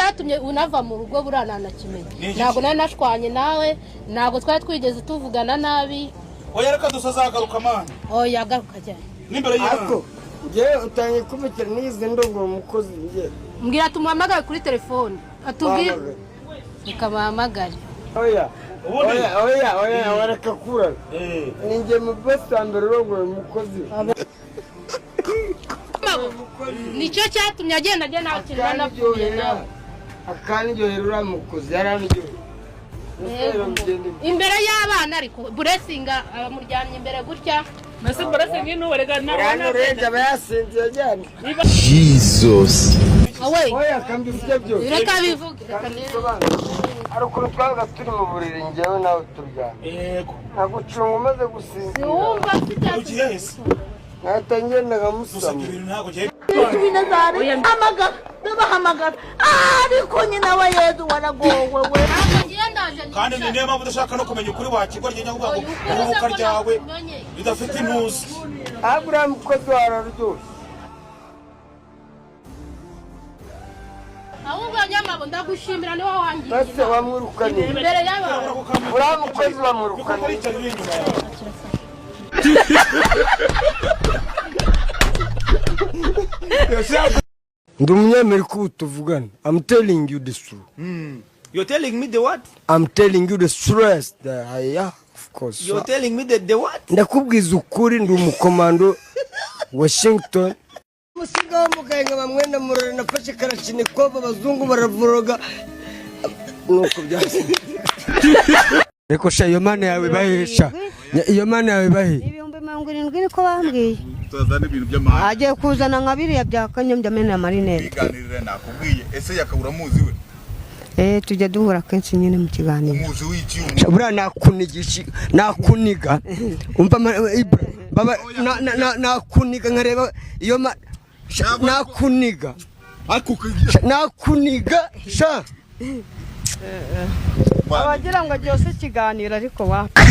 cyatumye unava mu rugo burana nakimenye ntago nari nashwanye nawe ntago twari twigeze tuvugana nabi oya reka dusazagaruka mana oya garuka cyane nimbere y'ako je utangiye kumukira nize ndongora umukozi nge mbwira tumuhamagare kuri telefone atubwire ukabahamagare oya warakakura ninge mu best ambere urongora umukozi nicyo cyatumye agenda nakirana napfuye nawe akani ryoherura mukozi yarangiye imbere y'abana ariko buresinga abamuryamye imbere gutya nase buresinga n'uweregana rero bayasenze yajyana Jesus oya kambifite byo reka bivuge ariko twaga turi mu buriri ngewe nawe turyana yego nagucunga umaze gusinzira wumva afite natangiye ndagamusama bahamagara ariko nyina wa Yezu waragowe we kandi ni niba udashaka no kumenya ukuri wakigwa rye nyavuga ngo uruhuka ryawe bidafite intuzi Abraham kozi wararyo ahubwo nyamabo ndagushimira ni wowe wangiye base wamurukanye imbere y'aba Abraham kozi wamurukanye Ndumyemerika utuvugana. I'm telling you the truth. You're telling me the what? I'm telling you the stress that of course. You're telling me the what? Ndakubwiza ukuri ndi umukomando Washington. Musiga wo mugenga bamwenda murore nafashe karachine koba bazungu baravuroga. Nuko byase. Reko sha iyo mana yawe bahisha. Iyo mana yawe bahi. Ibihumbi 70 niko bambwiye. tuzana ibintu by'amahanga Agiye kuzana nkabiriya byakanyombya mena marinette. iganirira nakubwiye ese yakabura muzi we Tujya duhura kenshi nyine mu kiganiro. muzi w'iki Bura nakunigisha nakuniga. Umva baba nakuniga nkareba iyo nakuniga. Nakuniga sha. Abagira ngo byose kiganiro ariko wapi.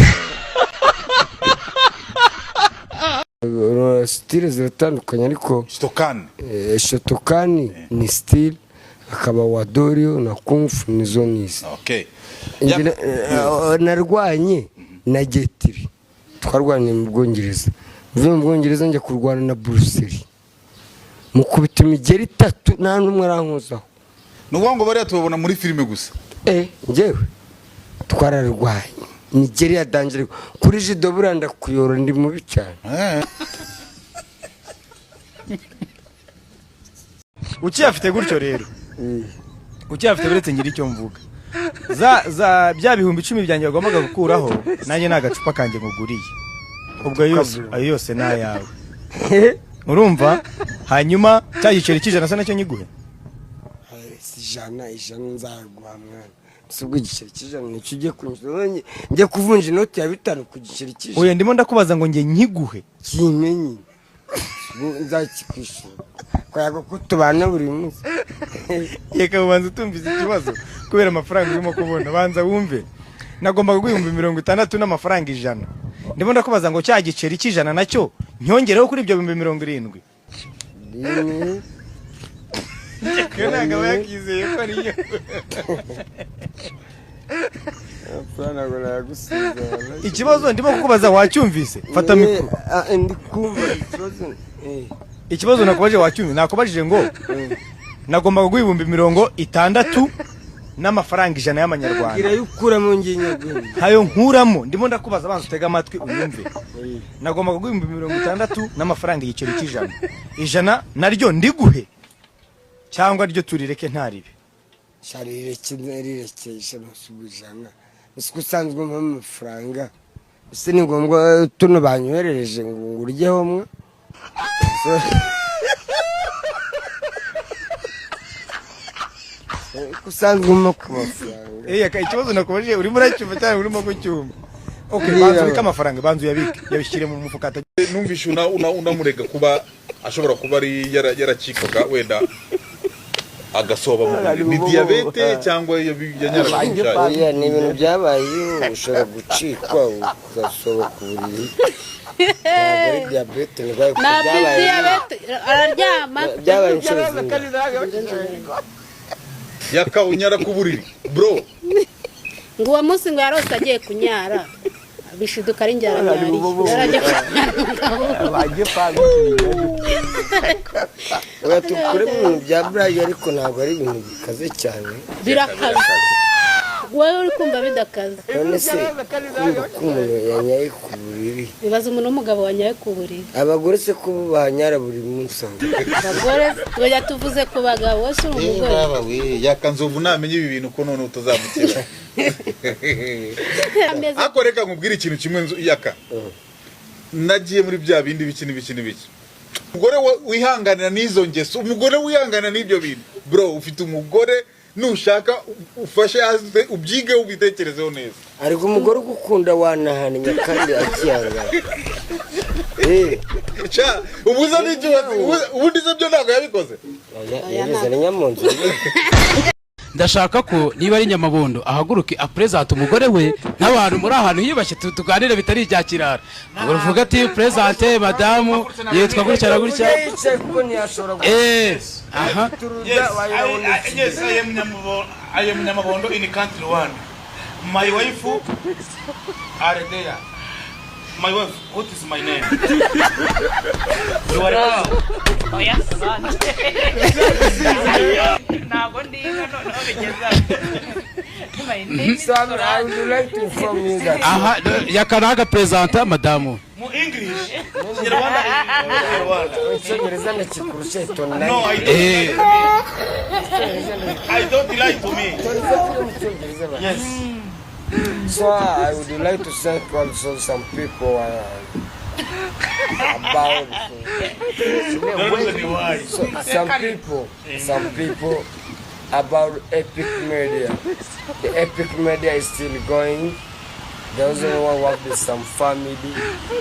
Style ziratandukanye ariko Shotokani ni style akaba wadorio na kung fu nizo nisi. Okay. Narwanye na Getiri. Twarwanye mu Bwongereza. Mvuye mu Bwongereza njya kurwana na Bruce. Mukubita imigeri 3 nta numwe arankozaho. Nuvuga ngo bari tubona muri filime gusa. Njewe twararwanye. Nigeria dangere kuri jido buranda kuyora ndi mubi cyane. Ucyafite gutyo rero. Ucyafite buretse ngira icyo mvuga. Za bya bihumbi 10 byanjye bagombaga gukuraho nanjye nagacupa kanje nguguriye. Ubwo ayo yose na yawe. Urumva? Hanyuma cyagiceri kijana sana cyo nyiguhe. Ijana nzagwa mwana. Subwo igiceri kijana ni cyo kunjye njye kuvunja inoti ya 5 ku giceri kijana. Oya ndimo ndakubaza ngo nge nkiguhe. Kimenyi. Nzakikwishura. Kwayago kutubana buri munsi. Yeka ubanza utumviza ikibazo kubera amafaranga urimo kubona banza wumve. Nagombaga guhumba 60 n'amafaranga 100. Ndimo ndakubaza ngo cya giceri kijana nacyo nyongereho kuri ibyo 70. Kana gaba yakizeye ko ariyo. Afana gora yagusiza. Ikibazo ndimo kukubaza wacyumvise. Fata mikro. Ndikumva ikibazo. Ikibazo nakubaje wacyumvise nakubajije ngo nagombaga guhumba 60 n'amafaranga 100 y'amanyarwanda. Gira yukura mu nginyo gwe. Hayo nkuramo ndimo ndakubaza banza utega amatwi unyumve. Nagombaga guhumba 60 n'amafaranga igiceri cy'ijana. 100 naryo ndiguhe. Cyangwa ryo turireke ntaribe. Sharire kinerirekesha musubijana. Usikusanzwe mu mafaranga. Ese ni ngombwa tuno banyoherereje ngo uryeho mwe. Kusanzwe mu mafaranga. Ikibazo nakubaje urimo uracyumva cyane urimo gucyumva. Okay, banzu bika amafaranga banzu yabike yabishyire mu mufuka. Numvishe unamurega kuba ashobora kuba ari yarakikaga wenda agasoba mu ni diabete cyangwa yanyarashye. Ni ibintu byabaye ushobora gucikwa ugasoba ku buriri. Diabete araryama byabaye Yakawunyara ku buriri bro ngo uwo munsi ngo yarose agiye kunyara bishiduka ari njyara yari tukore mu bya Braille ariko ntabwo ari ibintu bikaze cyane birakaze wowe uri kumva bidakaze none se umuntu yanyaye ku buriri bibaza umuntu w'umugabo wanyaye ku buriri abagore se ko banyara buri munsi abagore tujya tuvuze ku bagabo wese uri umugore yakanzovu namenye ibi bintu ko none utazamukira ako reka nkubwire ikintu kimwe yaka nagiye muri bya bindi biki umugore wihanganira n'izo ngeso umugore wihangana n'ibyo bintu bro ufite umugore nushaka ufashe aze ubyige ubitekerezeho neza ariko umugore ugukunda wanahanya kandi akiyangana cha ubuza n'icyo ubundi se byo ntabwo yabikoze yageze n'inyamunzu ndashaka ko niba ari Nyamabondo ahaguruke apresente umugore we n'abantu muri ahantu hibashye tuganire bitari ijya kirara uvuga ati presente madamu yitwa gutya aha yes I am Nyamabondo in country 1 my wife are there my wife what is my name you are oh yes nago ndinga no bigeza my name is I would like to inform you that aha yakanaga presente madamu mu English Rwanda Icyongereza ndakikurusha tona no I don't lie to me yes so I would like to thank also some people about some people about Epic Media. The Epic Media is still going. There's only one work with some family.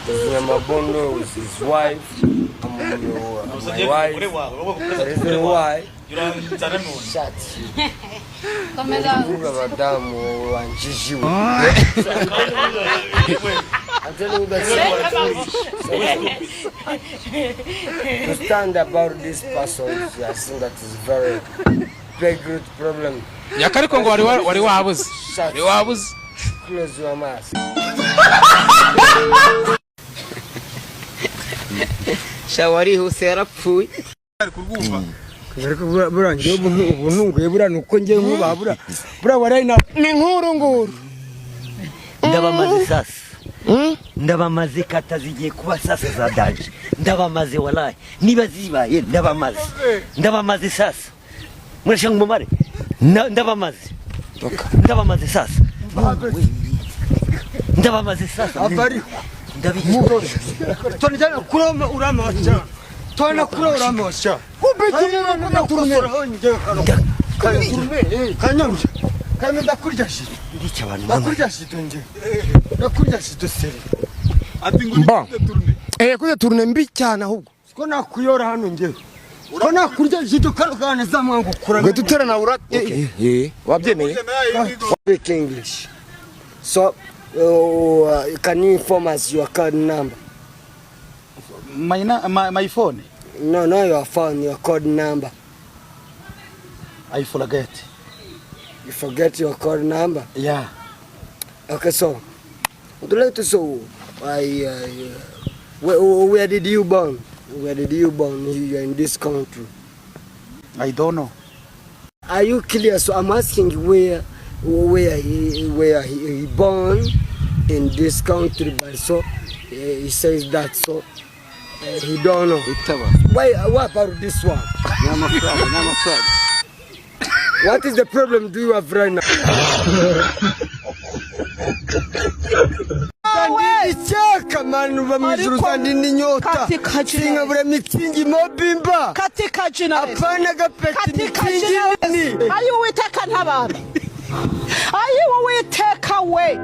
There's Nyamabondo with his wife. My wife. The reason why. Shut. Madam Wanjiji. I'm telling you that to stand about this person, I think that is very good problem. yakariko ngo wari wabuze Close your mouth. Shawari husera pfuye. Ariko burangiye ubu ntunguye burana uko ngiye nkubabura warayina ni nkuru ndabamaze sasa ndabamaze katazigiye kuba sasa za daje ndabamaze wallahi niba zibaye ndabamaze sasa murashanga mumare ndabamaze sasa ndabamaze sasa abari ndabimugoje tonjana kuroma uramasha tona kuroma uramasha ubekimera kurumera kanyamje kandi ndakurya shito ndica abantu ndakurya shito nje ndakurya shito sere ati ngo turne kuze turne mbi cyane ahubwo ko nakuyora hano nje ko nakurya shito kana zamwangu kuranga tutera na ura wabyemeye speak English so can you inform us your card number? My phone. No, your phone, your code number. I forget. You forget your code number? Yeah. Okay, so would you like to show where did you born? Where did you born here in this country? I don't know. Are you clear? So I'm asking where he born in this country, but so he says that so he don't know. Why? What about this one? I'm afraid. What is the problem do you have right now? Icheka manu bamijuru kandi ninyota singa bure mitsingi mobimba katika jina apana gapeti mitsingi ni ayo witeka ntabara ayo witeka we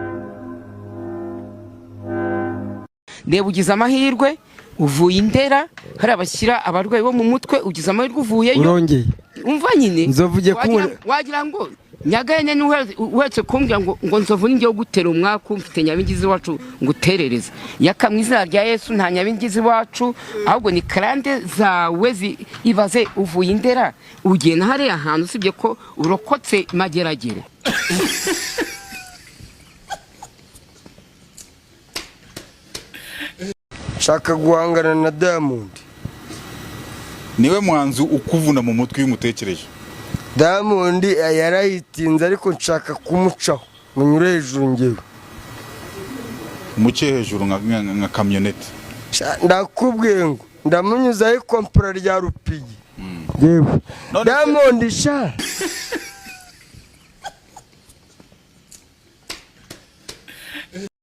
Reba ugize amahirwe uvuye Indera hari abashyira abarwayi bo mu mutwe ugize amahirwe uvuye yo urongeye umva nyine nzovuge ko wagira ngo nyagahene ni uhetse kumbwira ngo nzovu ni ngiye gutera umwaka mfite nyabingizi wacu nguterereza Yakamwa izina rya Yesu nta nyabingizi wacu ahubwo ni karande zawe ibaze uvuye Indera ugenda hariya ahantu usibye ko urokotse Mageragere. Shaka guhangana na Diamond. Niwe mwanzu ukuvuna mu mutwe y'umutekereje. Diamond yarahitinze ariko nshaka kumucaho munyure hejuru ngewe. Muke hejuru nka kamyonete. Ndakubwiye ngo ndamunyuza ikompera rya Rupigi. Yewe. Diamond sha.